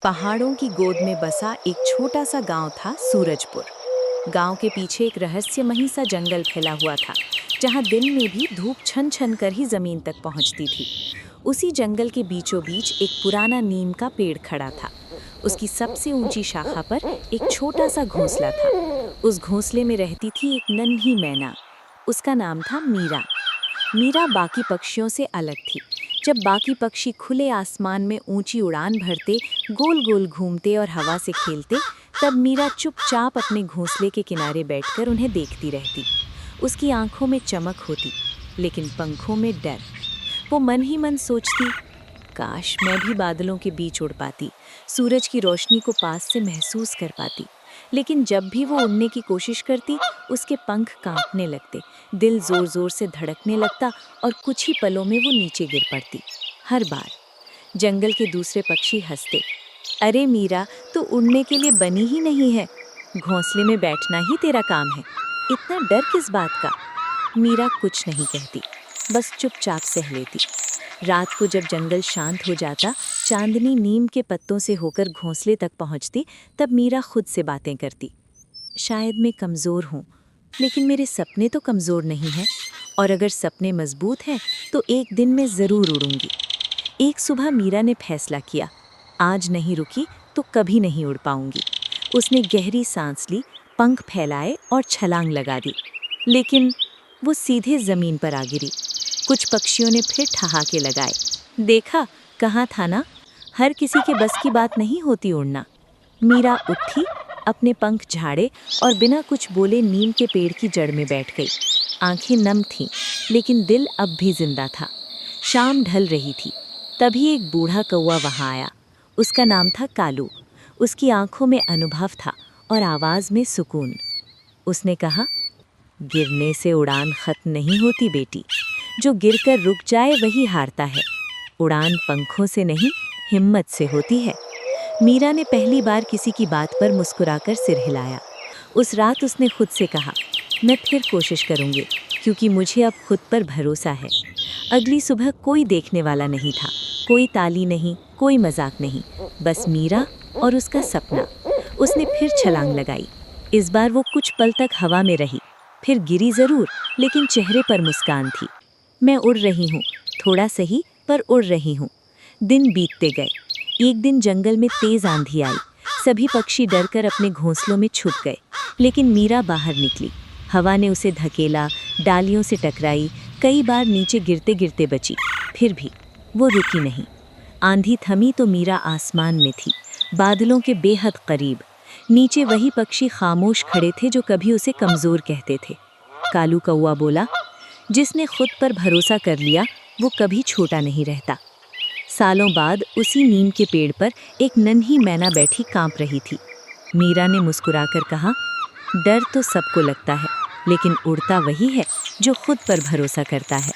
पहाड़ों की गोद में बसा एक छोटा सा गांव था सूरजपुर। गांव के पीछे एक रहस्यमयी सा जंगल फैला हुआ था, जहां दिन में भी धूप छन छन कर ही जमीन तक पहुंचती थी। उसी जंगल के बीचों बीच एक पुराना नीम का पेड़ खड़ा था। उसकी सबसे ऊंची शाखा पर एक छोटा सा घोंसला था। उस घोंसले में रहती थी एक नन्ही मैना। उसका नाम था मीरा। मीरा बाकी पक्षियों से अलग थी। जब बाकी पक्षी खुले आसमान में ऊंची उड़ान भरते, गोल गोल घूमते और हवा से खेलते, तब मीरा चुपचाप अपने घोंसले के किनारे बैठकर उन्हें देखती रहती। उसकी आंखों में चमक होती, लेकिन पंखों में डर। वो मन ही मन सोचती, काश मैं भी बादलों के बीच उड़ पाती, सूरज की रोशनी को पास से महसूस कर पाती। लेकिन जब भी वो उड़ने की कोशिश करती, उसके पंख कांपने लगते, दिल जोर जोर से धड़कने लगता और कुछ ही पलों में वो नीचे गिर पड़ती। हर बार जंगल के दूसरे पक्षी हंसते, अरे मीरा, तू उड़ने के लिए बनी ही नहीं है, घोंसले में बैठना ही तेरा काम है, इतना डर किस बात का। मीरा कुछ नहीं कहती, बस चुपचाप सह लेती। रात को जब जंगल शांत हो जाता, चांदनी नीम के पत्तों से होकर घोंसले तक पहुंचती, तब मीरा खुद से बातें करती, शायद मैं कमज़ोर हूँ, लेकिन मेरे सपने तो कमज़ोर नहीं हैं, और अगर सपने मजबूत हैं तो एक दिन मैं ज़रूर उड़ूंगी। एक सुबह मीरा ने फैसला किया, आज नहीं रुकी तो कभी नहीं उड़ पाऊंगी। उसने गहरी सांस ली, पंख फैलाए और छलांग लगा दी। लेकिन वो सीधे ज़मीन पर आ गिरी। कुछ पक्षियों ने फिर ठहाके लगाए। देखा, कहा था ना, हर किसी के बस की बात नहीं होती उड़ना। मीरा उठी, अपने पंख झाड़े और बिना कुछ बोले नीम के पेड़ की जड़ में बैठ गई। आंखें नम थीं, लेकिन दिल अब भी जिंदा था। शाम ढल रही थी, तभी एक बूढ़ा कौवा वहां आया। उसका नाम था कालू। उसकी आंखों में अनुभव था और आवाज़ में सुकून। उसने कहा, गिरने से उड़ान खत्म नहीं होती बेटी, जो गिरकर रुक जाए वही हारता है। उड़ान पंखों से नहीं, हिम्मत से होती है। मीरा ने पहली बार किसी की बात पर मुस्कुराकर सिर हिलाया। उस रात उसने खुद से कहा, मैं फिर कोशिश करूंगी, क्योंकि मुझे अब खुद पर भरोसा है। अगली सुबह कोई देखने वाला नहीं था, कोई ताली नहीं, कोई मजाक नहीं, बस मीरा और उसका सपना। उसने फिर छलांग लगाई। इस बार वो कुछ पल तक हवा में रही, फिर गिरी जरूर, लेकिन चेहरे पर मुस्कान थी। मैं उड़ रही हूँ, थोड़ा सही पर उड़ रही हूँ। दिन बीतते गए। एक दिन जंगल में तेज आंधी आई। सभी पक्षी डरकर अपने घोंसलों में छुप गए, लेकिन मीरा बाहर निकली। हवा ने उसे धकेला, डालियों से टकराई, कई बार नीचे गिरते गिरते बची, फिर भी वो रुकी नहीं। आंधी थमी तो मीरा आसमान में थी, बादलों के बेहद करीब। नीचे वही पक्षी खामोश खड़े थे जो कभी उसे कमज़ोर कहते थे। कालू कौवा बोला, जिसने खुद पर भरोसा कर लिया वो कभी छोटा नहीं रहता। सालों बाद उसी नीम के पेड़ पर एक नन्ही मैना बैठी कांप रही थी। मीरा ने मुस्कुराकर कहा, डर तो सबको लगता है, लेकिन उड़ता वही है जो खुद पर भरोसा करता है।